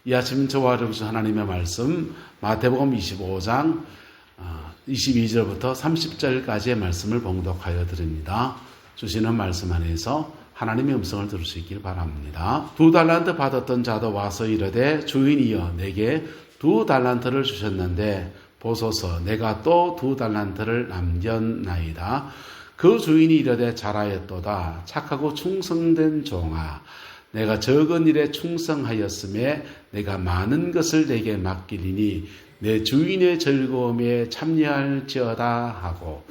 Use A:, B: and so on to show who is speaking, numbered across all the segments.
A: 이 아침 저와 여러분 하나님의 말씀 마태복음 25장 22절부터 30절까지의 말씀을 봉독하여 드립니다. 주시는 말씀 안에서 하나님의 음성을 들을 수 있길 바랍니다. 2달란트 받았던 자도 와서 이르되 주인이여 내게 2달란트를 주셨는데 보소서 내가 또 2달란트를 남겼나이다. 그 주인이 이르되 잘하였도다. 착하고 충성된 종아 내가 적은 일에 충성하였음에 내가 많은 것을 내게 맡기리니 내 주인의 즐거움에 참여할지어다 하고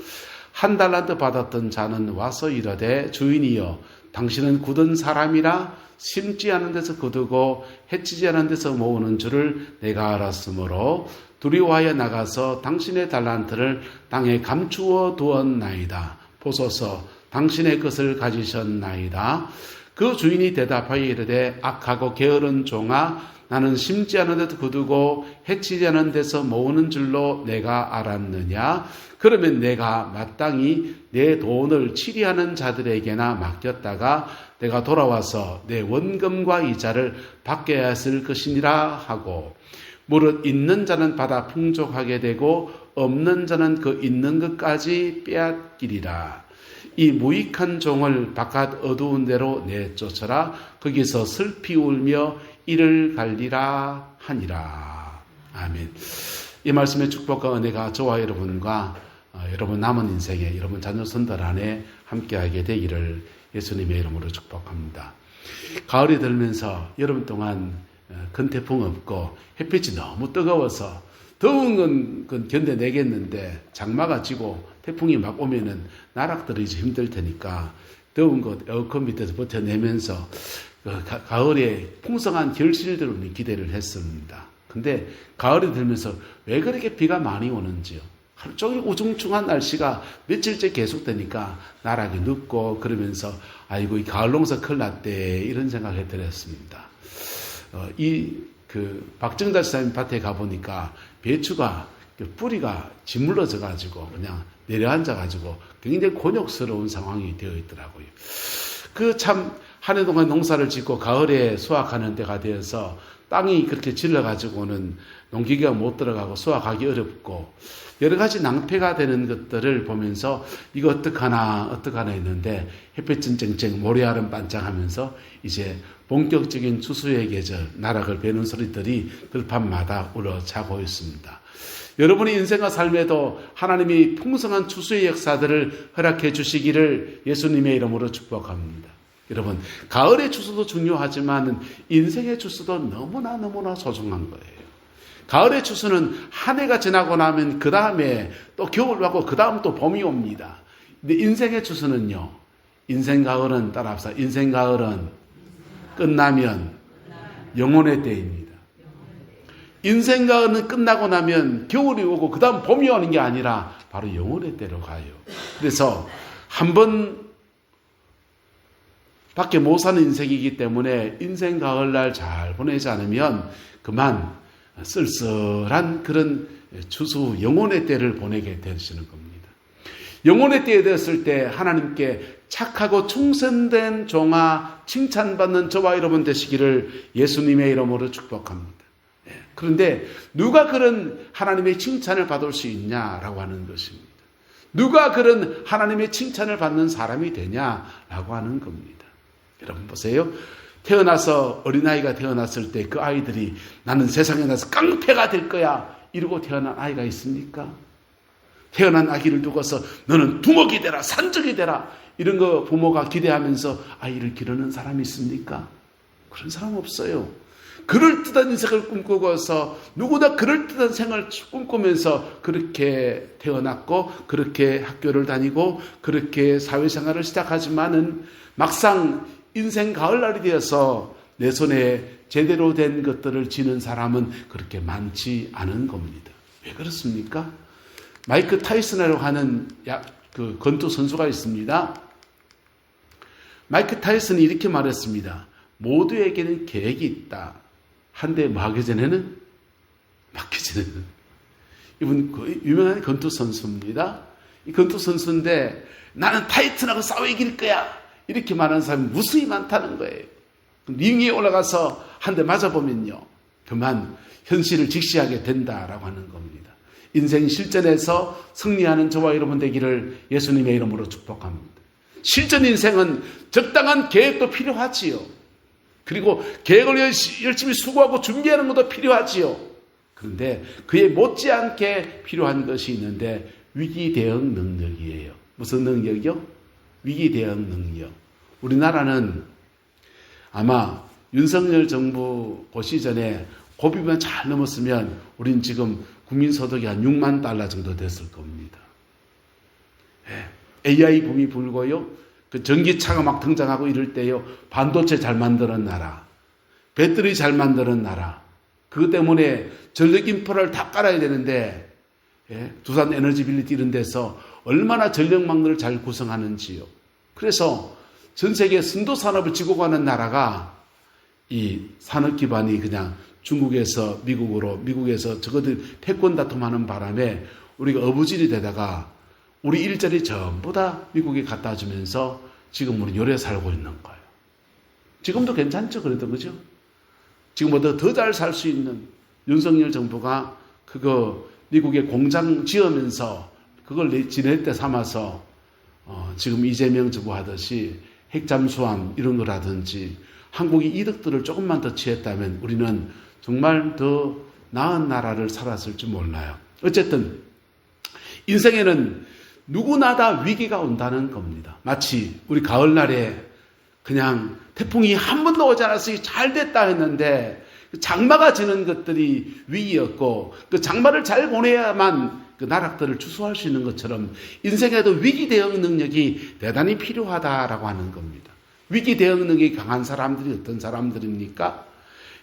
A: 1달란트 받았던 자는 와서 이르되 주인이여 당신은 굳은 사람이라 심지 않은 데서 거두고 해치지 않은 데서 모으는 줄을 내가 알았으므로 두려워하여 나가서 당신의 달란트를 땅에 감추어 두었나이다. 보소서 당신의 것을 가지셨나이다. 그 주인이 대답하여 이르되 악하고 게으른 종아 나는 심지 않은 데서 거두고 해치지 않은 데서 모으는 줄로 내가 알았느냐. 그러면 내가 마땅히 내 돈을 치리하는 자들에게나 맡겼다가 내가 돌아와서 내 원금과 이자를 받게 했을 것이니라 하고 무릇 있는 자는 받아 풍족하게 되고 없는 자는 그 있는 것까지 빼앗기리라. 이 무익한 종을 바깥 어두운 데로 내쫓아라. 거기서 슬피 울며 이를 갈리라 하니라. 아멘. 이 말씀의 축복과 은혜가 저와 여러분과 여러분 남은 인생에 여러분 자녀손들 안에 함께하게 되기를 예수님의 이름으로 축복합니다. 가을이 들면서 여름 동안 큰 태풍 없고 햇빛이 너무 뜨거워서 더운 건 견뎌내겠는데 장마가 지고 태풍이 막 오면은 나락들이지 힘들 테니까 더운 것 에어컨 밑에서 버텨내면서 가을에 풍성한 결실들을 기대를 했습니다. 근데 가을이 들면서 왜 그렇게 비가 많이 오는지요? 하루 종일 우중충한 날씨가 며칠째 계속되니까 나락이 눕고 그러면서 아이고 이 가을 농사 큰일 났대 이런 생각을 들었습니다. 박정달 사님 밭에 가보니까 배추가 뿌리가 짓물러져 가지고 그냥 내려앉아 가지고 굉장히 곤욕스러운 상황이 되어 있더라고요. 한 해 동안 농사를 짓고 가을에 수확하는 때가 되어서 땅이 그렇게 질러 가지고는 농기계가 못 들어가고 수확하기 어렵고 여러 가지 낭패가 되는 것들을 보면서 이거 어떡하나 했는데 햇볕은 쨍쨍 모래알은 반짝하면서 이제 본격적인 추수의 계절 나락을 베는 소리들이 들판마다 울어차고 있습니다. 여러분의 인생과 삶에도 하나님이 풍성한 추수의 역사들을 허락해 주시기를 예수님의 이름으로 축복합니다. 여러분 가을의 추수도 중요하지만 인생의 추수도 너무나 소중한 거예요. 가을의 추수는 한 해가 지나고 나면 그 다음에 또 겨울 가고 그 다음 또 봄이 옵니다. 근데 인생의 추수는요. 인생 가을은 따라합시다. 인생 가을은 끝나면 영혼의 때입니다. 인생 가을은 끝나고 나면 겨울이 오고 그 다음 봄이 오는 게 아니라 바로 영혼의 때로 가요. 그래서 한번 밖에 못 사는 인생이기 때문에 인생 가을날 잘 보내지 않으면 그만 쓸쓸한 그런 추수 영혼의 때를 보내게 되시는 겁니다. 영혼의 때에 되었을 때 하나님께 착하고 충성된 종아 칭찬받는 저와 여러분 되시기를 예수님의 이름으로 축복합니다. 그런데 누가 그런 하나님의 칭찬을 받을 수 있냐라고 하는 것입니다. 누가 그런 하나님의 칭찬을 받는 사람이 되냐라고 하는 겁니다. 여러분 보세요. 태어나서 어린아이가 태어났을 때 그 아이들이 나는 세상에 나서 깡패가 될 거야 이러고 태어난 아이가 있습니까? 태어난 아기를 두고서 너는 두목이 되라 산적이 되라 이런 거 부모가 기대하면서 아이를 기르는 사람이 있습니까? 그런 사람 없어요. 그럴듯한 인생을 꿈꾸고서 누구나 그럴듯한 생활을 꿈꾸면서 그렇게 태어났고 그렇게 학교를 다니고 그렇게 사회생활을 시작하지만은 막상 인생 가을날이 되어서 내 손에 제대로 된 것들을 지는 사람은 그렇게 많지 않은 겁니다. 왜 그렇습니까? 마이크 타이슨이라고 하는 권투 선수가 있습니다. 마이크 타이슨이 이렇게 말했습니다. 모두에게는 계획이 있다. 한데 뭐 하기 전에는 맞기 전에는. 이분 유명한 권투 선수입니다. 이 권투 선수인데 나는 타이슨하고 싸워 이길 거야. 이렇게 말하는 사람이 무수히 많다는 거예요. 링 위에 올라가서 한 대 맞아보면요. 그만 현실을 직시하게 된다라고 하는 겁니다. 인생 실전에서 승리하는 저와 여러분 되기를 예수님의 이름으로 축복합니다. 실전 인생은 적당한 계획도 필요하지요. 그리고 계획을 열심히 수고하고 준비하는 것도 필요하지요. 그런데 그에 못지않게 필요한 것이 있는데 위기 대응 능력이에요. 무슨 능력이요? 위기 대응 능력. 우리나라는 아마 윤석열 정부 고시 전에 고비만 잘 넘었으면 우린 지금 국민소득이 한 6만 달러 정도 됐을 겁니다. AI 붐이 불고요. 그 전기차가 막 등장하고 이럴 때요. 반도체 잘 만드는 나라, 배터리 잘 만드는 나라. 그것 때문에 전력 인프라를 다 깔아야 되는데 두산 에너지빌리티 이런 데서 얼마나 전력망을 잘 구성하는지요. 그래서 전 세계 선도 산업을 쥐고 가는 나라가 이 산업 기반이 그냥 중국에서 미국으로, 미국에서 저거들 패권 다툼하는 바람에 우리가 어부질이 되다가 우리 일자리 전부 다 미국에 갖다 주면서 지금 우리 요래 살고 있는 거예요. 지금도 괜찮죠? 그래도 그죠? 지금보다 더 잘 살 수 있는 윤석열 정부가 그거 미국에 공장 지으면서 그걸 지낼 때 삼아서 지금 이재명 정부 하듯이 핵잠수함 이런 거라든지 한국이 이득들을 조금만 더 취했다면 우리는 정말 더 나은 나라를 살았을지 몰라요. 어쨌든 인생에는 누구나 다 위기가 온다는 겁니다. 마치 우리 가을날에 그냥 태풍이 한 번도 오지 않았으니 잘 됐다 했는데 장마가 지는 것들이 위기였고 그 장마를 잘 보내야만 그 나락들을 추수할 수 있는 것처럼 인생에도 위기 대응 능력이 대단히 필요하다라고 하는 겁니다. 위기 대응 능력이 강한 사람들이 어떤 사람들입니까?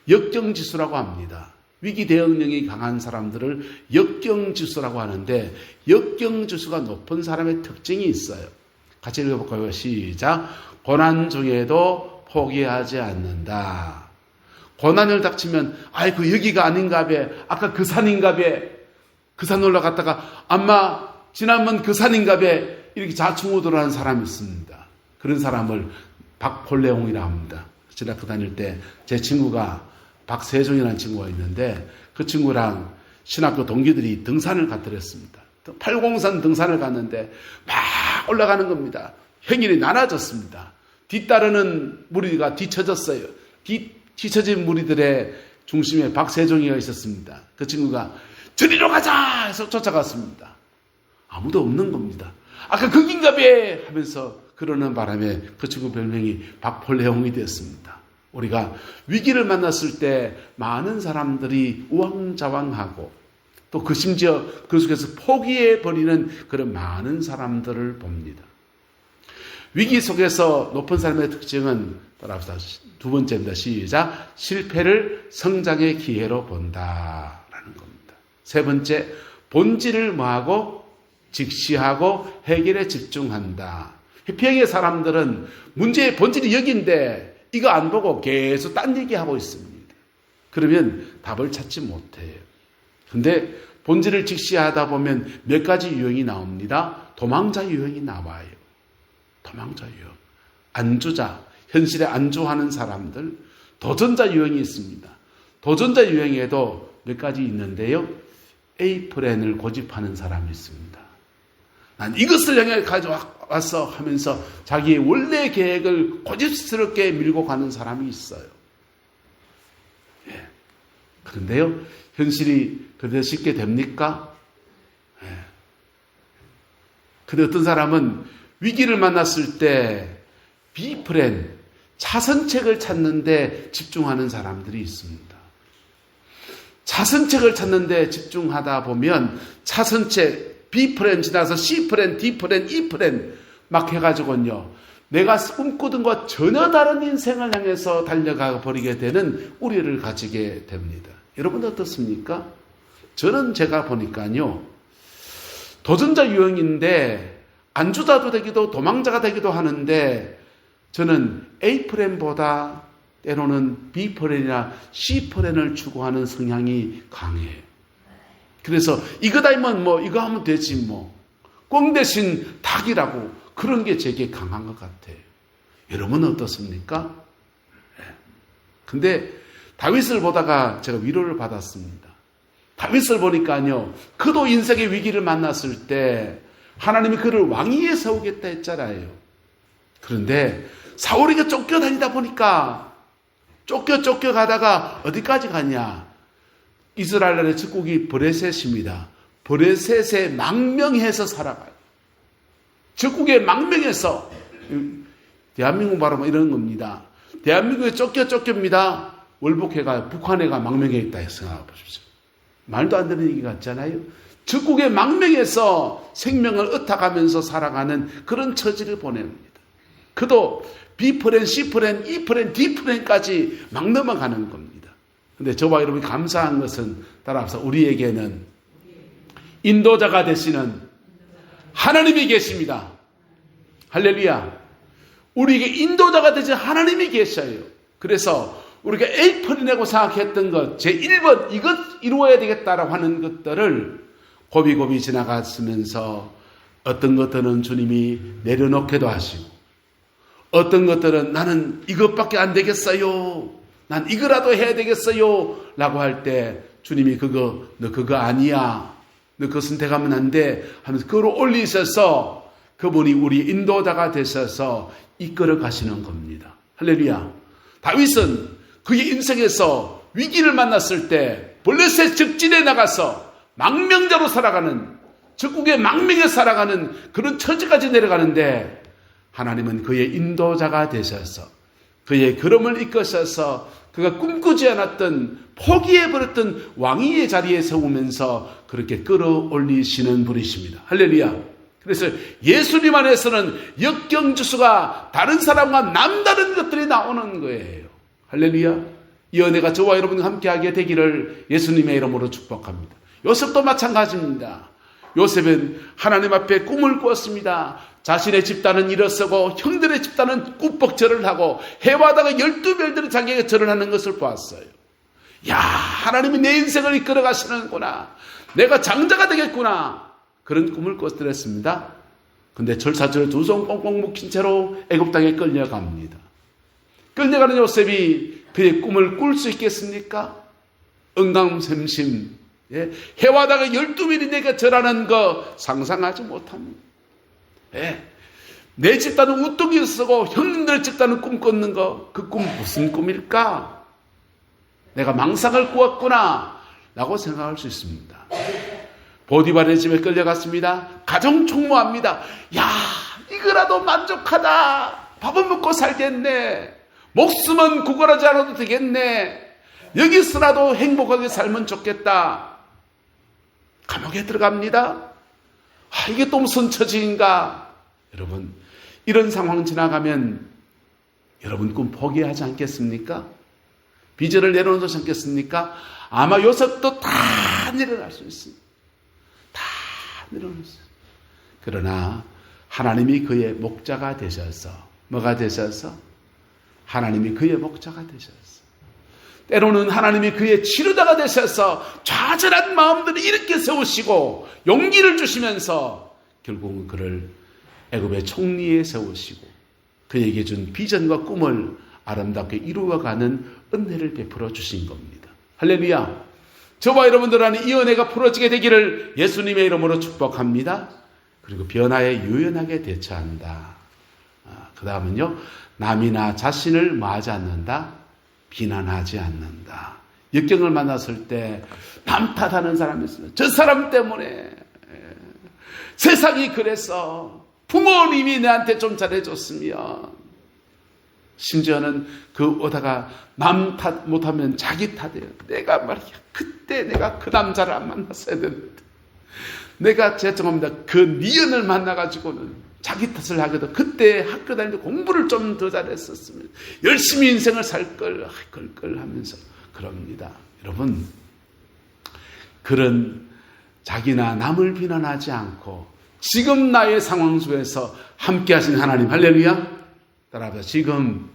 A: 역경지수라고 합니다. 위기 대응력이 강한 사람들을 역경지수라고 하는데 역경지수가 높은 사람의 특징이 있어요. 같이 읽어볼까요? 시작. 고난 중에도 포기하지 않는다. 고난을 닥치면 아이고 여기가 아닌가 봐. 아까 그 산인가 봐. 그 산 올라갔다가 엄마 지난번 그 산인가 봐. 이렇게 좌충우돌 하는 사람이 있습니다. 그런 사람을 박폴레옹이라 합니다. 신학교 다닐 때 제 친구가 박세종이라는 친구가 있는데 그 친구랑 신학교 동기들이 등산을 갔더랬습니다. 803 등산을 갔는데 막 올라가는 겁니다. 행인이 나눠졌습니다. 뒤따르는 무리가 뒤처졌어요. 뒤처진 무리들의 중심에 박세종이가 있었습니다. 그 친구가 저리로 가자 해서 쫓아갔습니다. 아무도 없는 겁니다. 아까 거긴가 봐 하면서 그러는 바람에 그 친구 별명이 박폴레옹이 되었습니다. 우리가 위기를 만났을 때 많은 사람들이 우왕좌왕하고 또 그 심지어 그 속에서 포기해버리는 그런 많은 사람들을 봅니다. 위기 속에서 높은 사람의 특징은 따라합시다. 두 번째입니다. 시작. 실패를 성장의 기회로 본다라는 겁니다. 세 번째, 본질을 뭐하고 직시하고 해결에 집중한다. 회피형의 사람들은 문제의 본질이 여기인데 이거 안 보고 계속 딴 얘기하고 있습니다. 그러면 답을 찾지 못해요. 근데 본질을 직시하다 보면 몇 가지 유형이 나옵니다. 도망자 유형이 나와요. 도망자 유형. 안주자, 현실에 안주하는 사람들. 도전자 유형이 있습니다. 도전자 유형에도 몇 가지 있는데요. A 플랜을 고집하는 사람이 있습니다. 난 이것을 향해 가져왔어 하면서 자기의 원래 계획을 고집스럽게 밀고 가는 사람이 있어요. 예. 그런데요, 현실이 그대로 쉽게 됩니까? 예. 근데 어떤 사람은 위기를 만났을 때 B플랜, 차선책을 찾는데 집중하는 사람들이 있습니다. 차선책을 찾는데 집중하다 보면 차선책, B플랜 지나서 C플랜, D플랜, E플랜 막 해가지고요. 내가 꿈꾸던 것과 전혀 다른 인생을 향해서 달려가 버리게 되는 우려를 가지게 됩니다. 여러분 어떻습니까? 저는 제가 보니까요. 도전자 유형인데 안주자도 되기도 도망자가 되기도 하는데 저는 A플랜보다 때로는 B플랜이나 C플랜을 추구하는 성향이 강해요. 그래서 이거 닮으면 뭐 이거 하면 되지 뭐. 꽝 대신 닭이라고 그런 게 제게 강한 것 같아요. 여러분은 어떻습니까? 네. 근데 다윗을 보다가 제가 위로를 받았습니다. 다윗을 보니까요, 그도 인생의 위기를 만났을 때 하나님이 그를 왕위에 세우겠다 했잖아요. 그런데 사울에게 쫓겨다니다 보니까 쫓겨가다가 어디까지 갔냐? 이스라엘의 적국이 브레셋입니다. 브레셋에 망명해서 살아가요. 적국에 망명해서, 대한민국 말하면 이런 겁니다. 대한민국에 쫓깁니다. 월북해가 북한에가 망명해 있다 해서 생각해 보십시오. 말도 안 되는 얘기 같잖아요. 적국에 망명해서 생명을 ը타가면서 살아가는 그런 처지를 보냅니다. 그도 B프렌, C프렌, E프렌, D프렌까지 막 넘어가는 겁니다. 그런데 저와 여러분이 감사한 것은 따라서 우리에게는 인도자가 되시는 하나님이 계십니다. 할렐루야. 우리에게 인도자가 되신 하나님이 계셔요. 그래서 우리가 A프렌이라고 생각했던 것, 제1번 이것 이루어야 되겠다라고 하는 것들을 고비고비 지나갔으면서 어떤 것들은 주님이 내려놓게도 하시고, 어떤 것들은 나는 이것밖에 안 되겠어요, 난 이거라도 해야 되겠어요 라고 할 때 주님이 너 그거 아니야, 너 그거 선택하면 안 돼 하면서 그걸 올리셔서 그분이 우리 인도자가 되셔서 이끌어 가시는 겁니다. 할렐루야. 다윗은 그의 인생에서 위기를 만났을 때 블레셋 적진에 나가서 망명자로 살아가는, 적국의 망명에 살아가는 그런 처지까지 내려가는데 하나님은 그의 인도자가 되셔서 그의 걸음을 이끄셔서 그가 꿈꾸지 않았던, 포기해버렸던 왕위의 자리에 세우면서 그렇게 끌어올리시는 분이십니다. 할렐루야. 그래서 예수님 안에서는 역경주수가 다른 사람과 남다른 것들이 나오는 거예요. 할렐루야. 이 은혜가 저와 여러분과 함께하게 되기를 예수님의 이름으로 축복합니다. 요셉도 마찬가지입니다. 요셉은 하나님 앞에 꿈을 꾸었습니다. 자신의 집단은 일어서고 형들의 집단은 꾸벅절을 하고 해마다가 12별들이 자기에게 절을 하는 것을 보았어요. 야, 하나님이 내 인생을 이끌어 가시는구나, 내가 장자가 되겠구나, 그런 꿈을 꿨더랬습니다. 근데 철사줄에 두 손 꽁꽁 묶인 채로 애굽 땅에 끌려갑니다. 끌려가는 요셉이 그의 꿈을 꿀 수 있겠습니까? 응강샘심, 해와다가 12별이 내게 절하는 거 상상하지 못합니다. 내 집단은 우뚝이 쓰고 형님들 집단은 꿈 꿨는 거, 그 꿈 무슨 꿈일까? 내가 망상을 꾸었구나 라고 생각할 수 있습니다. 보디발의 집에 끌려갔습니다. 가정 총무합니다. 야, 이거라도 만족하다, 밥은 먹고 살겠네, 목숨은 구걸하지 않아도 되겠네, 여기서라도 행복하게 살면 좋겠다. 감옥에 들어갑니다. 이게 또 무슨 처지인가? 여러분, 이런 상황 지나가면 여러분 꿈 포기하지 않겠습니까? 비전을 내려놓지 않겠습니까? 아마 요셉도 다 내려갈 수 있습니다. 다 내려놓을 수 있습니다. 그러나 하나님이 그의 목자가 되셔서, 뭐가 되셔서? 하나님이 그의 목자가 되셔서, 때로는 하나님이 그의 치료자가 되셔서 좌절한 마음들을 일으켜 세우시고 용기를 주시면서 결국은 그를 애굽의 총리에 세우시고 그에게 준 비전과 꿈을 아름답게 이루어가는 은혜를 베풀어 주신 겁니다. 할렐루야. 저와 여러분들 안에 이 은혜가 풀어지게 되기를 예수님의 이름으로 축복합니다. 그리고 변화에 유연하게 대처한다. 그 다음은요, 남이나 자신을 마하지 않는다, 비난하지 않는다. 역경을 만났을 때 남 탓하는 사람이 있으면 저 사람 때문에, 세상이 그래서, 부모님이 내한테 좀 잘해줬으면, 심지어는 그 오다가 남 탓 못하면 자기 탓이에요. 내가 말이야, 그때 내가 그 남자를 안 만났어야 되는데, 내가 죄송합니다, 그 니은을 만나가지고는 자기 탓을 하거든. 그때 학교 다닐 때 공부를 좀 더 잘했었으면 열심히 인생을 살 걸 하면서 그럽니다. 여러분, 그런 자기나 남을 비난하지 않고 지금 나의 상황 속에서 함께 하신 하나님, 할렐루야. 따라합니다. 지금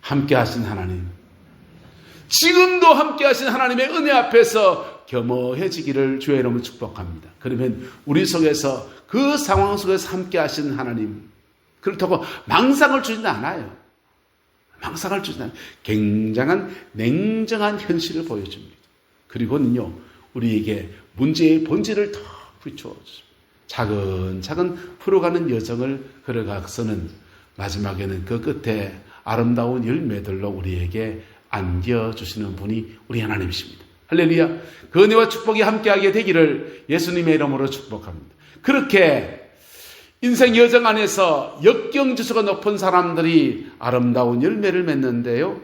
A: 함께 하신 하나님, 지금도 함께 하신 하나님의 은혜 앞에서 겸허해지기를 주의 이름으로 축복합니다. 그러면 우리 속에서, 그 상황 속에서 함께 하신 하나님, 그렇다고 망상을 주지는 않아요. 망상을 주지 않아요. 굉장한 냉정한 현실을 보여줍니다. 그리고는요, 우리에게 문제의 본질을 더 비추어줍니다. 차근차근 풀어가는 여정을 걸어가서는 마지막에는 그 끝에 아름다운 열매들로 우리에게 안겨주시는 분이 우리 하나님이십니다. 할렐루야. 그 은혜와 축복이 함께하게 되기를 예수님의 이름으로 축복합니다. 그렇게 인생 여정 안에서 역경지수가 높은 사람들이 아름다운 열매를 맺는데요.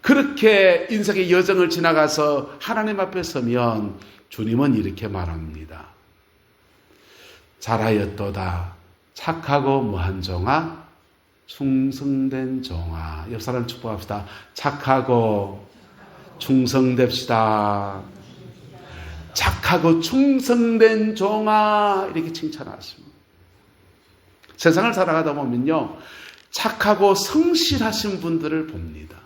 A: 그렇게 인생의 여정을 지나가서 하나님 앞에 서면 주님은 이렇게 말합니다. 잘하였도다. 착하고 무한 종아, 충성된 종아. 옆 사람 축복합시다. 착하고 충성됩시다. 착하고 충성된 종아. 이렇게 칭찬하십니다. 세상을 살아가다 보면요, 착하고 성실하신 분들을 봅니다.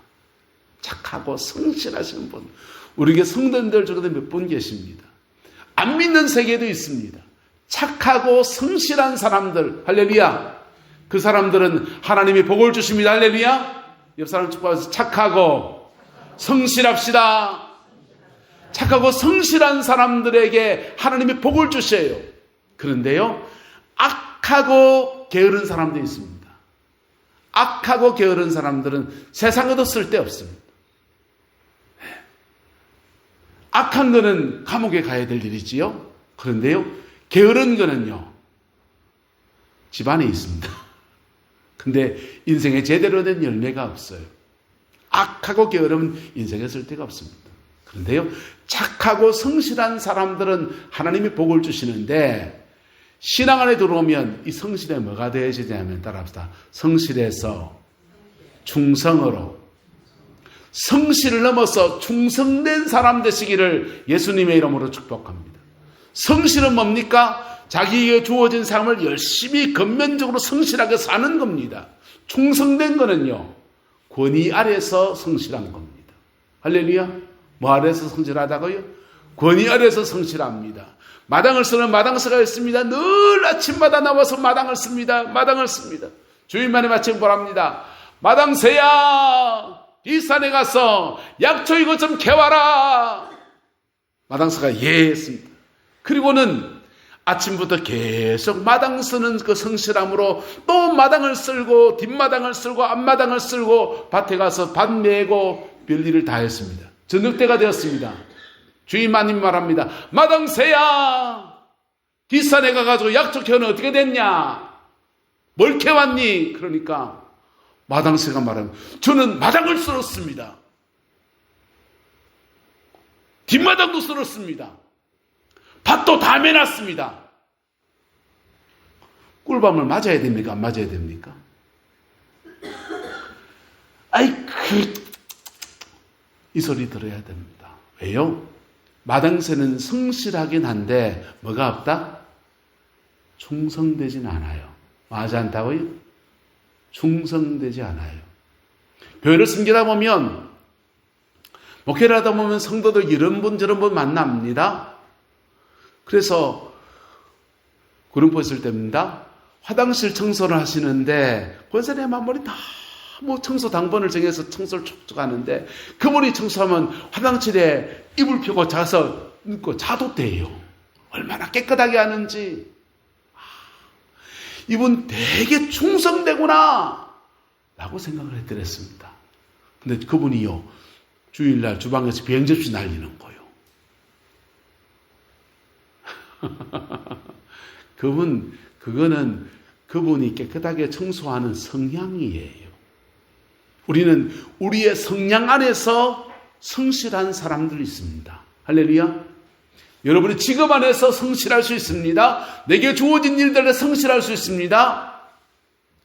A: 착하고 성실하신 분. 우리에게 성도님들 중에도 몇 분 계십니다. 안 믿는 세계도 있습니다. 착하고 성실한 사람들, 할렐루야. 그 사람들은 하나님이 복을 주십니다. 할렐루야. 옆 사람 축복해서 착하고 성실합시다. 착하고 성실한 사람들에게 하나님이 복을 주셔요. 그런데요, 악하고 게으른 사람도 있습니다. 악하고 게으른 사람들은 세상에도 쓸데없습니다. 악한 거는 감옥에 가야 될 일이지요. 그런데요, 게으른 거는요, 집안에 있습니다. 근데 인생에 제대로 된 열매가 없어요. 악하고 게으르면 인생에 쓸데가 없습니다. 그런데요, 착하고 성실한 사람들은 하나님이 복을 주시는데, 신앙 안에 들어오면 이 성실에 뭐가 되어지냐면, 따라합시다. 성실에서 충성으로, 성실을 넘어서 충성된 사람 되시기를 예수님의 이름으로 축복합니다. 성실은 뭡니까? 자기에게 주어진 삶을 열심히 근면적으로 성실하게 사는 겁니다. 충성된 거는요, 권위 아래서 성실한 겁니다. 할렐루야. 뭐 아래서 성실하다고요? 권위 아래서 성실합니다. 마당을 쓰는 마당새가 있습니다. 늘 아침마다 나와서 마당을 씁니다. 마당을 씁니다. 주인만이 마침 보랍니다. 마당새야, 뒷산에 가서 약초 이것 좀 캐와라. 마당새가 예 했습니다. 그리고는 아침부터 계속 마당 쓰는 그 성실함으로 또 마당을 쓸고 뒷마당을 쓸고 앞마당을 쓸고 밭에 가서 밭 메고 별일을 다 했습니다. 저녁 때가 되었습니다. 주인마님 말합니다. 마당새야, 뒷산에 가가지고 약초 캐는 어떻게 됐냐? 뭘 캐왔니? 그러니까 마당새가 말합니다. 저는 마당을 쓸었습니다. 뒷마당도 쓸었습니다. 밭도 다 매놨습니다. 꿀밤을 맞아야 됩니까? 안 맞아야 됩니까? 이 소리 들어야 됩니다. 왜요? 마당새는 성실하긴 한데 뭐가 없다? 충성되진 않아요. 하지 않다고요? 충성되지 않아요. 교회를 섬기다 보면, 목회를 하다 보면 성도들 이런 분 저런 분 만납니다. 그래서 구릉포 있을 때입니다. 화장실 청소를 하시는데 권사님 한 번이 다 뭐 청소 당번을 정해서 청소를 촉촉 하는데, 그분이 청소하면 화장실에 이불 펴고 자서 눕고 자도 돼요. 얼마나 깨끗하게 하는지. 이분 되게 충성되구나 라고 생각을 해드렸습니다. 근데 그분이요, 주일날 주방에서 비행접시 날리는 거예요. 그거는 그분이 깨끗하게 청소하는 성향이에요. 우리는 우리의 성향 안에서 성실한 사람들이 있습니다. 할렐루야. 여러분의 직업 안에서 성실할 수 있습니다. 내게 주어진 일들에 성실할 수 있습니다.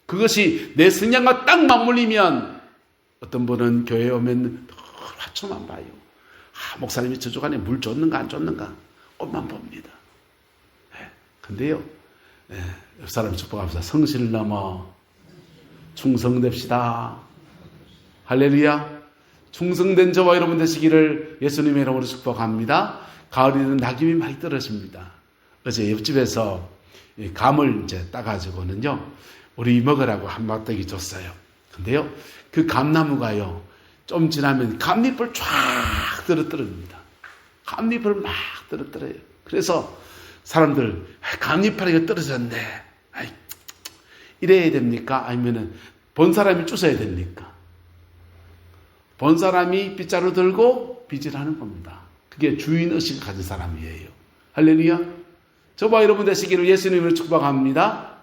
A: 그것이 내 성향과 딱 맞물리면, 어떤 분은 교회에 오면 늘 화초만 봐요. 목사님이 저쪽 안에 물 줬는가 안 줬는가 꽃만 봅니다. 근데요, 옆 사람 축복합시다. 성실 넘어 충성됩시다. 할렐루야. 충성된 저와 여러분 되시기를 예수님의 이름으로 축복합니다. 가을에는 낙엽이 많이 떨어집니다. 어제 옆집에서 감을 이제 따가지고는요, 우리 먹으라고 한 막대기 줬어요. 근데요, 그 감나무가요, 좀 지나면 감잎을 쫙 떨어뜨립니다. 감잎을 막 떨어뜨려요. 그래서 사람들, 감잎파리가 떨어졌네. 아이, 이래야 됩니까? 아니면은 본 사람이 주워야 됩니까? 본 사람이 빗자루 들고 빗질하는 겁니다. 그게 주인의식을 가진 사람이에요. 할렐루야. 저와 여러분 되시기를 예수님으로 축복합니다.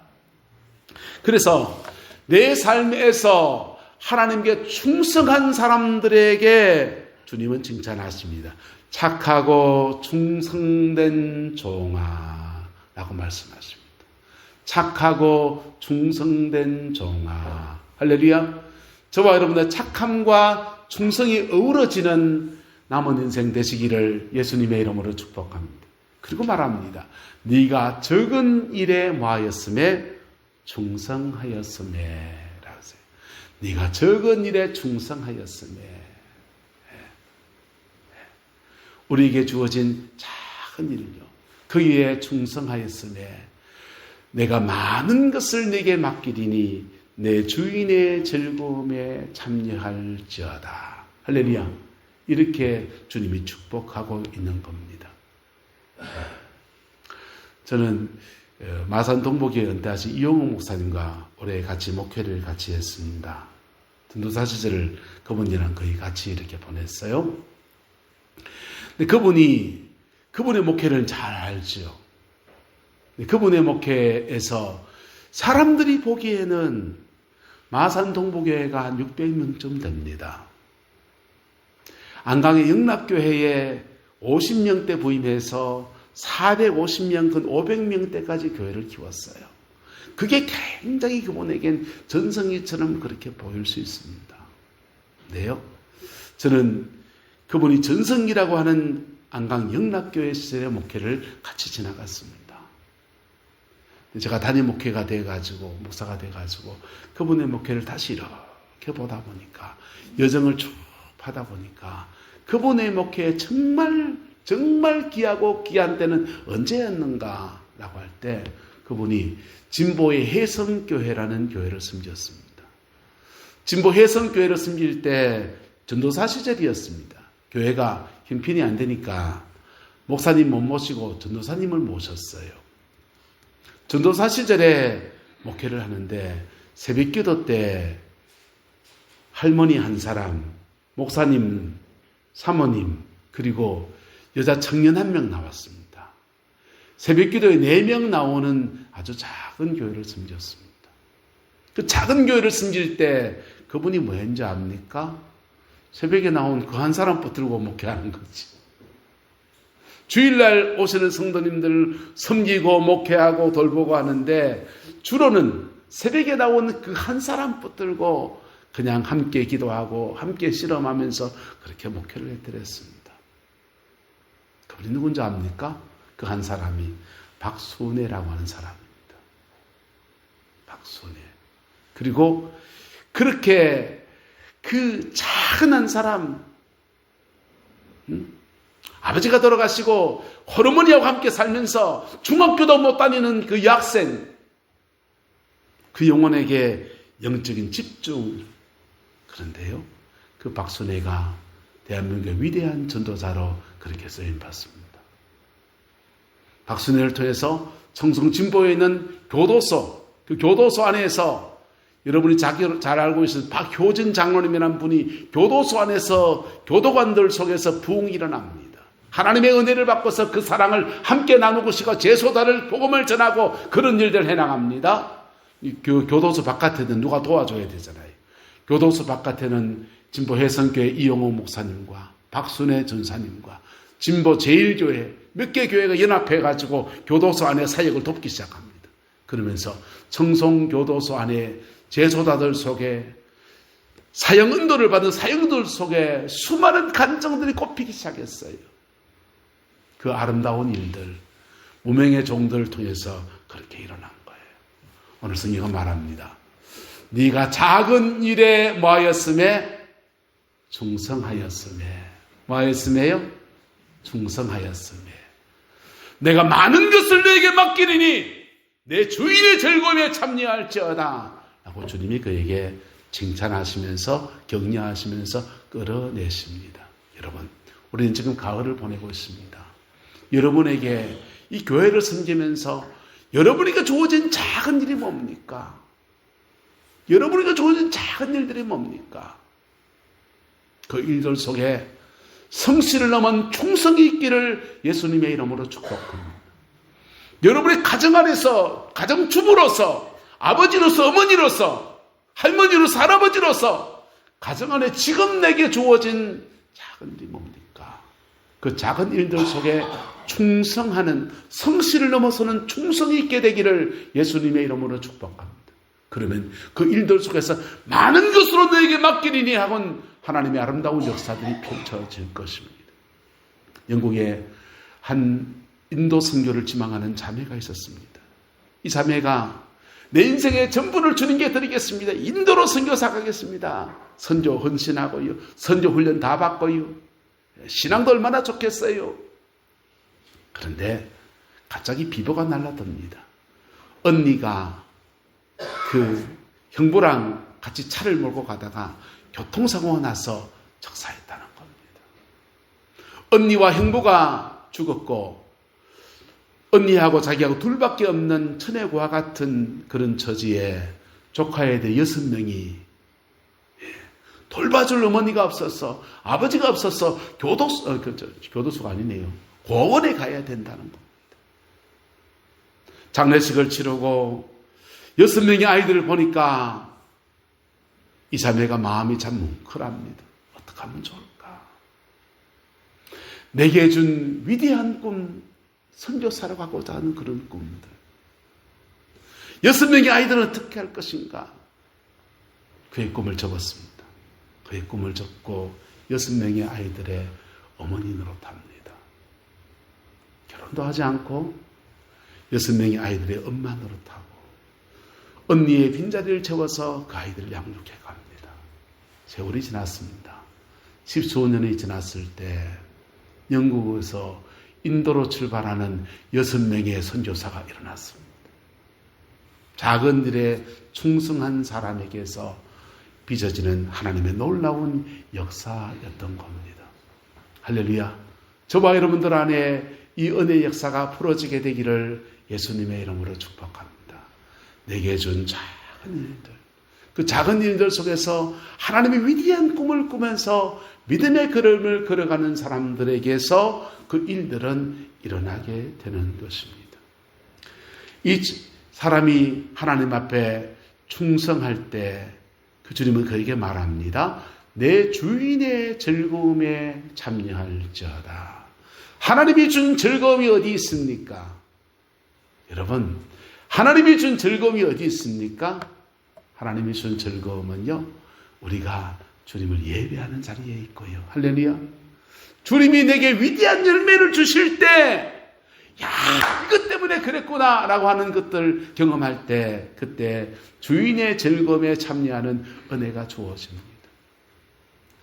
A: 그래서 내 삶에서 하나님께 충성한 사람들에게 주님은 칭찬하십니다. 착하고 충성된 종아 라고 말씀하십니다. 착하고 충성된 종아. 할렐루야. 저와 여러분의 착함과 충성이 어우러지는 남은 인생 되시기를 예수님의 이름으로 축복합니다. 그리고 말합니다. 네가 적은 일에 뭐하였음에 충성하였음에 라고 하세요. 네가 적은 일에 충성하였음에. 우리에게 주어진 작은 일요, 그 일에 충성하였음에 내가 많은 것을 내게 맡기리니 내 주인의 즐거움에 참여할지어다. 할렐루야. 이렇게 주님이 축복하고 있는 겁니다. 저는 마산 동복에 은퇴하신 이용호 목사님과 올해 같이 목회를 같이 했습니다. 전도사 시절을 그분이랑 거의 같이 이렇게 보냈어요. 근데 그분의 목회를 잘 알죠. 그분의 목회에서 사람들이 보기에는 마산 동복교회가 한 600명쯤 됩니다. 안강의 영락교회에 50명대 부임해서 450명, 근 500명대까지 교회를 키웠어요. 그게 굉장히 그분에겐 전성기처럼 그렇게 보일 수 있습니다. 네요. 저는 그분이 전성기라고 하는 안강 영락교회 시절의 목회를 같이 지나갔습니다. 제가 단임 목회가 돼가지고 목사가 돼가지고 그분의 목회를 다시 이렇게 보다 보니까 여정을 쭉 하다 보니까 그분의 목회에 정말 귀하고 귀한 때는 언제였는가 라고 할 때 그분이 진보의 혜성교회라는 교회를 섬겼습니다. 진보 혜성교회를 섬길 때 전도사 시절이었습니다. 교회가 형편이 안 되니까 목사님 못 모시고 전도사님을 모셨어요. 전도사 시절에 목회를 하는데 새벽기도 때 할머니 한 사람, 목사님, 사모님, 그리고 여자 청년 한 명 나왔습니다. 새벽기도에 4명 나오는 아주 작은 교회를 섬겼습니다. 그 작은 교회를 섬길 때 그분이 뭐 했는지 압니까? 새벽에 나온 그 한 사람 붙들고 목회하는 거지. 주일날 오시는 성도님들을 섬기고 목회하고 돌보고 하는데 주로는 새벽에 나온 그 한 사람 붙들고 그냥 함께 기도하고 함께 실험하면서 그렇게 목회를 해드렸습니다. 그분이 누군지 압니까? 그 한 사람이 박순애라고 하는 사람입니다. 박순애. 그리고 그렇게 그 작은 한 사람, 아버지가 돌아가시고 호르몬이하고 함께 살면서 중학교도 못 다니는 그 여학생, 그 영혼에게 영적인 집중. 그런데요, 그 박순애가 대한민국의 위대한 전도자로 그렇게 쓰임받습니다. 박순애를 통해서 청송진보에 있는 교도소, 그 교도소 안에서 여러분이 잘 알고 있는 박효진 장로님이라는 분이 교도소 안에서 교도관들 속에서 부흥이 일어납니다. 하나님의 은혜를 받고서 그 사랑을 함께 나누고 싶어 제소다를 복음을 전하고 그런 일들을 해나갑니다. 교도소 바깥에는 누가 도와줘야 되잖아요. 교도소 바깥에는 진보 혜성교회 이용호 목사님과 박순애 전사님과 진보 제1교회 몇 개 교회가 연합해가지고 교도소 안에 사역을 돕기 시작합니다. 그러면서 청송교도소 안에 제소다들 속에 사형은도를 받은 사형들 속에 수많은 간정들이 꼽히기 시작했어요. 그 아름다운 일들, 무명의 종들을 통해서 그렇게 일어난 거예요. 오늘 성경은 말합니다. 네가 작은 일에 뭐하였음에 충성하였음에. 뭐하였음에요? 충성하였음에. 내가 많은 것을 너에게 맡기리니 내 주인의 즐거움에 참여할지어다 라고 주님이 그에게 칭찬하시면서 격려하시면서 끌어내십니다. 여러분, 우리는 지금 가을을 보내고 있습니다. 여러분에게 이 교회를 섬기면서 여러분에게 주어진 작은 일이 뭡니까? 여러분에게 주어진 작은 일들이 뭡니까? 그 일들 속에 성실을 넘은 충성이 있기를 예수님의 이름으로 축복합니다. 여러분의 가정 안에서 가정주부로서 아버지로서 어머니로서 할머니로서 할아버지로서 가정 안에 지금 내게 주어진 작은 일이 뭡니까? 그 작은 일들 속에 충성하는 성실을 넘어서는 충성이 있게 되기를 예수님의 이름으로 축복합니다. 그러면 그 일들 속에서 많은 것으로 너에게 맡기리니 하곤 하나님의 아름다운 역사들이 펼쳐질 것입니다. 영국에 한 인도 선교를 지망하는 자매가 있었습니다. 이 자매가 내 인생의 전부를 주님께 드리겠습니다. 인도로 선교사 가겠습니다. 선교 헌신하고요. 선교 훈련 다 받고요. 신앙도 얼마나 좋겠어요. 그런데 갑자기 비보가 날라듭니다. 언니가 그 형부랑 같이 차를 몰고 가다가 교통사고가 나서 적사했다는 겁니다. 언니와 형부가 죽었고 언니하고 자기하고 둘밖에 없는 천혜고와 같은 그런 처지에 조카에 대해 6명이 돌봐줄 어머니가 없어서 아버지가 없어서 교도소가 아니네요. 고원에 가야 된다는 겁니다. 장례식을 치르고 6명의 아이들을 보니까 이 자매가 마음이 참 뭉클합니다. 어떻게 하면 좋을까? 내게 준 위대한 꿈, 선교사로 가고자 하는 그런 꿈들. 6명의 아이들은 어떻게 할 것인가? 그의 꿈을 적었습니다. 그의 꿈을 적고 6명의 아이들의 어머니 노릇합니다. 결혼도 하지 않고 6명의 아이들의 엄마 노릇하고 언니의 빈자리를 채워서 그 아이들을 양육해 갑니다. 세월이 지났습니다. 10수년이 지났을 때 영국에서 인도로 출발하는 6명의 선교사가 일어났습니다. 작은 일에 충성한 사람에게서 빚어지는 하나님의 놀라운 역사였던 겁니다. 할렐루야. 저와 여러분들 안에 이 은혜의 역사가 풀어지게 되기를 예수님의 이름으로 축복합니다. 내게 준 작은 일들, 그 작은 일들 속에서 하나님의 위대한 꿈을 꾸면서 믿음의 걸음을 걸어가는 사람들에게서 그 일들은 일어나게 되는 것입니다. 이 사람이 하나님 앞에 충성할 때 그 주님은 그에게 말합니다. 내 주인의 즐거움에 참여할지어다. 하나님이 준 즐거움이 어디 있습니까? 여러분, 하나님이 준 즐거움이 어디 있습니까? 하나님이 준 즐거움은요, 우리가 주님을 예배하는 자리에 있고요. 할렐루야. 주님이 내게 위대한 열매를 주실 때, 야, 이것 때문에 그랬구나 라고 하는 것들 경험할 때, 그때 주인의 즐거움에 참여하는 은혜가 주어집니다.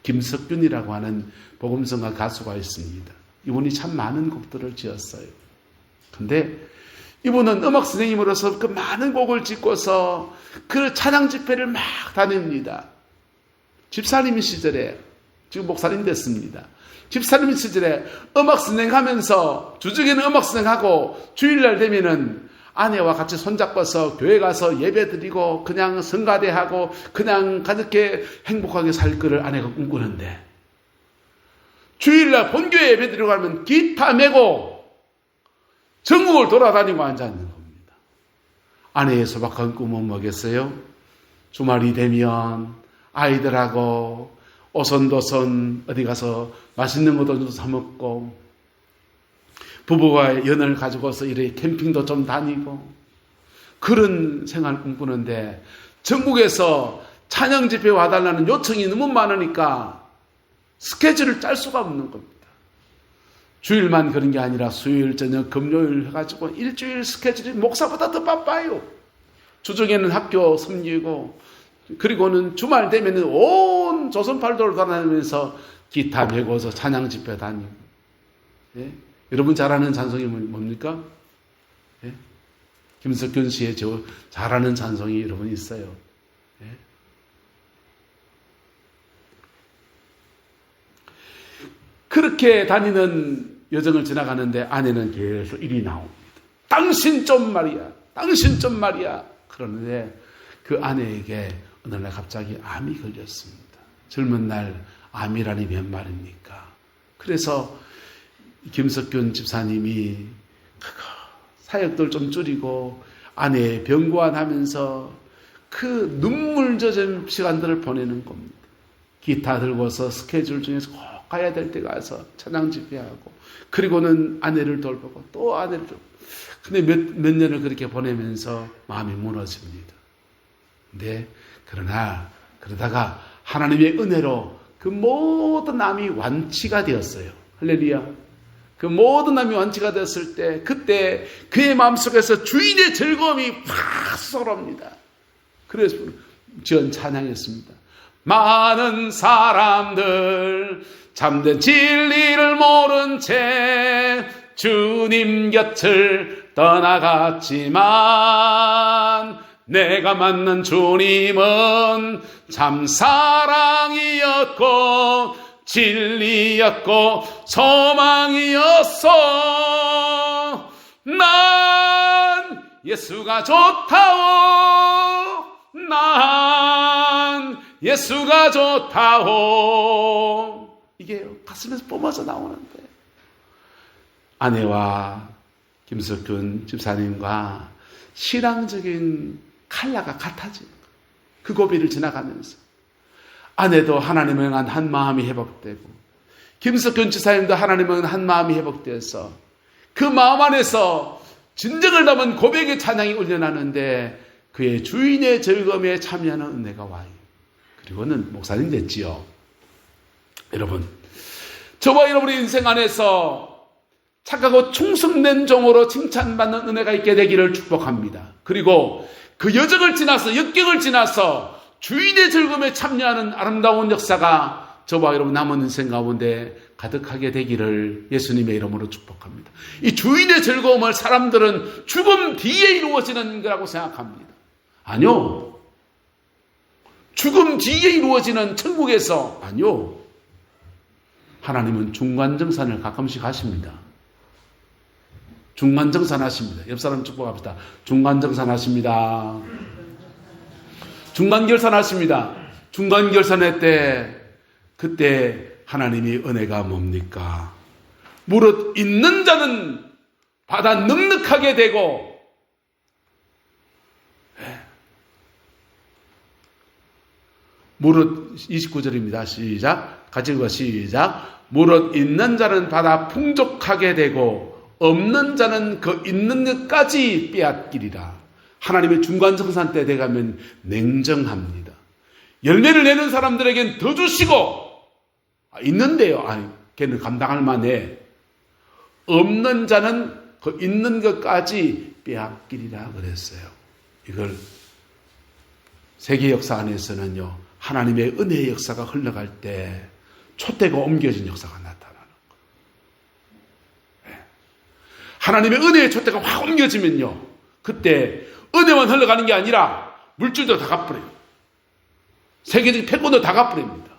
A: 김석균이라고 하는 복음성가 가수가 있습니다. 이분이 참 많은 곡들을 지었어요. 근데 이분은 음악 선생님으로서 그 많은 곡을 짓고서 그 찬양 집회를 막 다닙니다. 집사님 시절에, 지금 목사님 됐습니다. 집사님 시절에 음악 선생하면서, 주중에는 음악 선생하고 주일날 되면은 아내와 같이 손잡고서 교회 가서 예배 드리고 그냥 성가대하고 그냥 그렇게 행복하게 살 거를 아내가 꿈꾸는데, 주일날 본교회 예배 드리고 가면 기타 메고 전국을 돌아다니고 앉아있는 겁니다. 아내의 소박한 꿈은 뭐겠어요? 주말이 되면 아이들하고 오손도손 어디 가서 맛있는 것도 좀 사 먹고, 부부가 연을 가지고서 이렇게 캠핑도 좀 다니고, 그런 생활을 꿈꾸는데 전국에서 찬양 집회에 와달라는 요청이 너무 많으니까 스케줄을 짤 수가 없는 겁니다. 주일만 그런 게 아니라 수요일 저녁 금요일 해가지고 일주일 스케줄이 목사보다 더 바빠요. 주중에는 학교 섬기고, 그리고는 주말 되면은 온 조선팔도를 돌아다니면서 기타 메고서 찬양 집회 다니고. 예? 여러분 잘 아는 찬송이 뭡니까? 예? 김석균 씨의 잘 아는 찬송이 여러분 있어요. 예? 그렇게 다니는 여정을 지나가는데 아내는 계속 일이 나옵니다. 당신 좀 말이야. 당신 좀 말이야. 그러는데 그 아내에게 어느 날 갑자기 암이 걸렸습니다. 젊은 날 암이라니 몇 말입니까? 그래서 김석균 집사님이 사역들 좀 줄이고 아내의 병고안하면서 그 눈물 젖은 시간들을 보내는 겁니다. 기타 들고서 스케줄 중에서 꼭 가야 될 때 가서 찬양 집회하고 그리고는 아내를 돌보고 또 아내를 돌보고 근데 몇 년을 그렇게 보내면서 마음이 무너집니다. 근데 그러다가 하나님의 은혜로 그 모든 암이 완치가 되었어요. 할렐루야. 그 모든 암이 완치가 되었을 때 그때 그의 마음속에서 주인의 즐거움이 확 쏟아옵니다. 그래서 지은 찬양했습니다. 많은 사람들 참된 진리를 모른 채 주님 곁을 떠나갔지만 내가 만난 주님은 참 사랑이었고 진리였고 소망이었어. 난 예수가 좋다오. 난 예수가 좋다오. 이게 가슴에서 뿜어져 나오는데 아내와 김석균 집사님과 신앙적인 칼라가 같아지는 거예요. 그 고비를 지나가면서 아내도 하나님을 향한 한 마음이 회복되고 김석균 집사님도 하나님을 향한 한 마음이 회복되어서 그 마음 안에서 진정을 담은 고백의 찬양이 울려나는데 그의 주인의 즐거움에 참여하는 은혜가 와요. 그리고는 목사님 됐지요. 여러분, 저와 여러분의 인생 안에서 착하고 충성된 종으로 칭찬받는 은혜가 있게 되기를 축복합니다. 그리고 그 여정을 지나서 역경을 지나서 주인의 즐거움에 참여하는 아름다운 역사가 저와 여러분 남은 인생 가운데 가득하게 되기를 예수님의 이름으로 축복합니다. 이 주인의 즐거움을 사람들은 죽음 뒤에 이루어지는 거라고 생각합니다. 아니요. 죽음 뒤에 이루어지는 천국에서 아니요. 하나님은 중간정산을 가끔씩 하십니다. 중간정산 하십니다. 옆 사람 축복합시다. 중간정산 하십니다. 중간결산 하십니다. 중간결산할 때 그때 하나님의 은혜가 뭡니까? 무릇 있는 자는 받아 넉넉하게 되고 무릇 29절입니다. 시작. 같이 읽어 시작. 무릇 있는 자는 받아 풍족하게 되고 없는 자는 그 있는 것까지 빼앗기리라. 하나님의 중간정산 때 돼가면 냉정합니다. 열매를 내는 사람들에겐 더 주시고 있는데요. 걔는 감당할 만해. 없는 자는 그 있는 것까지 빼앗기리라 그랬어요. 이걸 세계 역사 안에서는요. 하나님의 은혜의 역사가 흘러갈 때 촛대가 옮겨진 역사가 나타나는 거예요. 하나님의 은혜의 촛대가 확 옮겨지면요. 그때 은혜만 흘러가는 게 아니라 물질도 다 갚으래요. 세계적 패권도 다 갚으랍니다.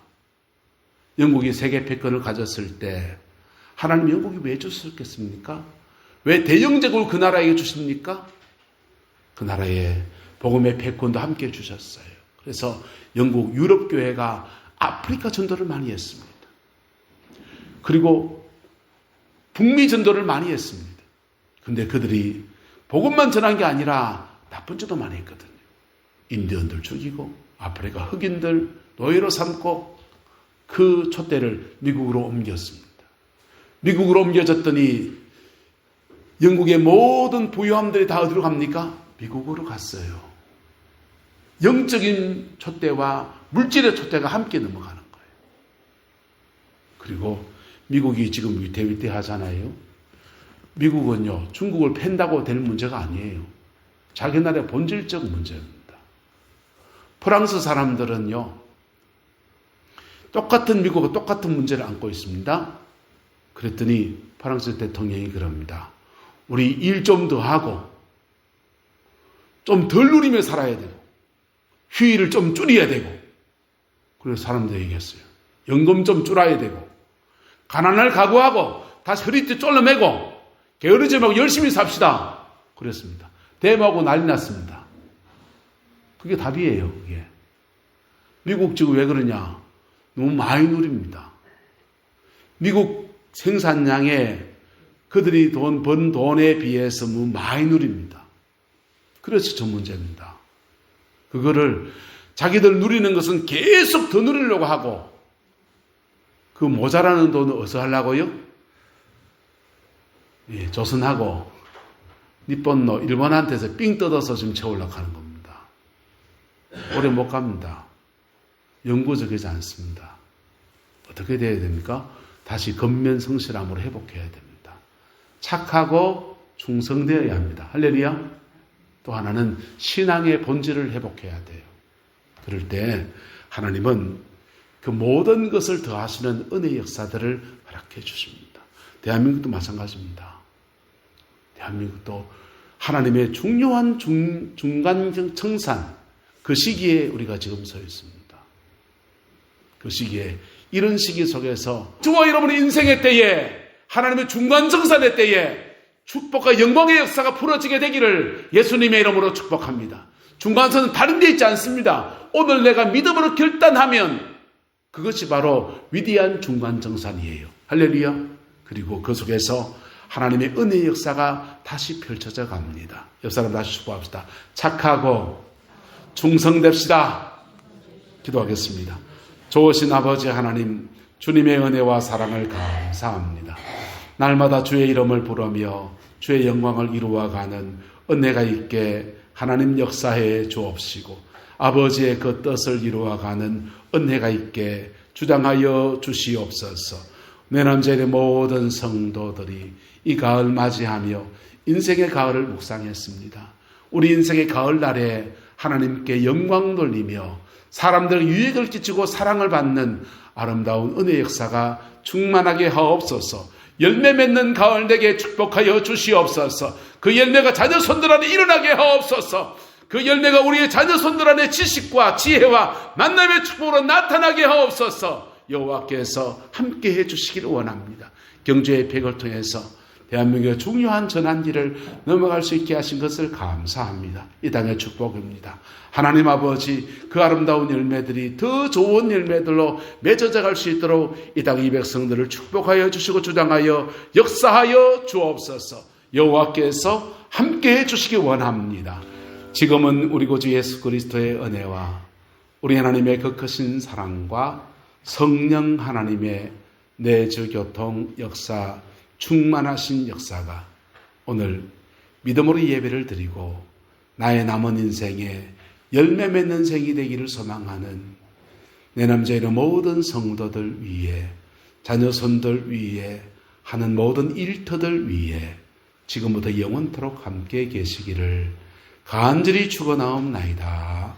A: 영국이 세계 패권을 가졌을 때 하나님 영국이 왜 줬었겠습니까? 왜 대영제국을 그 나라에게 주십니까? 그 나라에 복음의 패권도 함께 주셨어요. 그래서 영국 유럽교회가 아프리카 전도를 많이 했습니다. 그리고 북미 전도를 많이 했습니다. 근데 그들이 복음만 전한 게 아니라 나쁜 짓도 많이 했거든요. 인디언들 죽이고 아프리카 흑인들 노예로 삼고 그 촛대를 미국으로 옮겼습니다. 미국으로 옮겨졌더니 영국의 모든 부유함들이 다 어디로 갑니까? 미국으로 갔어요. 영적인 촛대와 물질의 촛대가 함께 넘어가는 거예요. 그리고 미국이 지금 위태위태하잖아요. 미국은요, 중국을 팬다고 될 문제가 아니에요. 자기 나라의 본질적 문제입니다. 프랑스 사람들은요, 똑같은 미국과 똑같은 문제를 안고 있습니다. 그랬더니 프랑스 대통령이 그럽니다. 우리 일 좀 더 하고 좀 덜 누리며 살아야 되고 휴일을 좀 줄여야 되고 그래서 사람들이 얘기했어요. 연금 좀 줄여야 되고 가난을 각오하고 다시 허리띠 쫄라매고 게으르지 말고 열심히 삽시다. 그랬습니다. 데모하고 난리 났습니다. 그게 답이에요. 그게. 미국 지금 왜 그러냐? 너무 많이 누립니다. 미국 생산량에 그들이 번 돈에 비해서 너무 많이 누립니다. 그래서 저 문제입니다. 그거를 자기들 누리는 것은 계속 더 누리려고 하고 그 모자라는 돈을 어디서 하려고요? 예, 조선하고 니폰노 일본한테서 삥 뜯어서 지금 채우려고 하는 겁니다. 오래 못 갑니다. 영구적이지 않습니다. 어떻게 돼야 됩니까? 다시 근면성실함으로 회복해야 됩니다. 착하고 충성되어야 합니다. 할렐루야. 또 하나는 신앙의 본질을 회복해야 돼요. 그럴 때 하나님은 그 모든 것을 더하시는 은혜의 역사들을 허락해 주십니다. 대한민국도 마찬가지입니다. 대한민국도 하나님의 중요한 중간 청산, 그 시기에 우리가 지금 서 있습니다. 그 시기에 이런 시기 속에서 저와 여러분의 인생의 때에 하나님의 중간 청산의 때에 축복과 영광의 역사가 풀어지게 되기를 예수님의 이름으로 축복합니다. 중간선은 다른 데 있지 않습니다. 오늘 내가 믿음으로 결단하면 그것이 바로 위대한 중간정산이에요. 할렐루야. 그리고 그 속에서 하나님의 은혜의 역사가 다시 펼쳐져 갑니다. 옆 사람 다시 축복합시다. 착하고 충성됩시다. 기도하겠습니다. 좋으신 아버지 하나님, 주님의 은혜와 사랑을 감사합니다. 날마다 주의 이름을 부르며 주의 영광을 이루어가는 은혜가 있게 하나님 역사해 주옵시고 아버지의 그 뜻을 이루어가는 은혜가 있게 주장하여 주시옵소서. 내 남자의 모든 성도들이 이 가을 맞이하며 인생의 가을을 묵상했습니다. 우리 인생의 가을날에 하나님께 영광 돌리며 사람들에게 유익을 끼치고 사랑을 받는 아름다운 은혜의 역사가 충만하게 하옵소서. 열매 맺는 가을 내게 축복하여 주시옵소서. 그 열매가 자녀 손들 안에 일어나게 하옵소서. 그 열매가 우리의 자녀 손들 안에 지식과 지혜와 만남의 축복으로 나타나게 하옵소서. 여호와께서 함께해 주시기를 원합니다. 경주의 팩을 통해서 대한민국의 중요한 전환기를 넘어갈 수 있게 하신 것을 감사합니다. 이 땅의 축복입니다. 하나님 아버지, 그 아름다운 열매들이 더 좋은 열매들로 맺어져 갈 수 있도록 이 땅의 백성들을 축복하여 주시고 주장하여 역사하여 주옵소서. 여호와께서 함께해 주시기 원합니다. 지금은 우리 구주 예수 그리스도의 은혜와 우리 하나님의 그 크신 사랑과 성령 하나님의 내주 교통 역사, 충만하신 역사가 오늘 믿음으로 예배를 드리고 나의 남은 인생에 열매 맺는 생이 되기를 소망하는 내 남자의 모든 성도들 위에, 자녀 손들 위에, 하는 모든 일터들 위에 지금부터 영원토록 함께 계시기를 간절히 축원하옵나이다.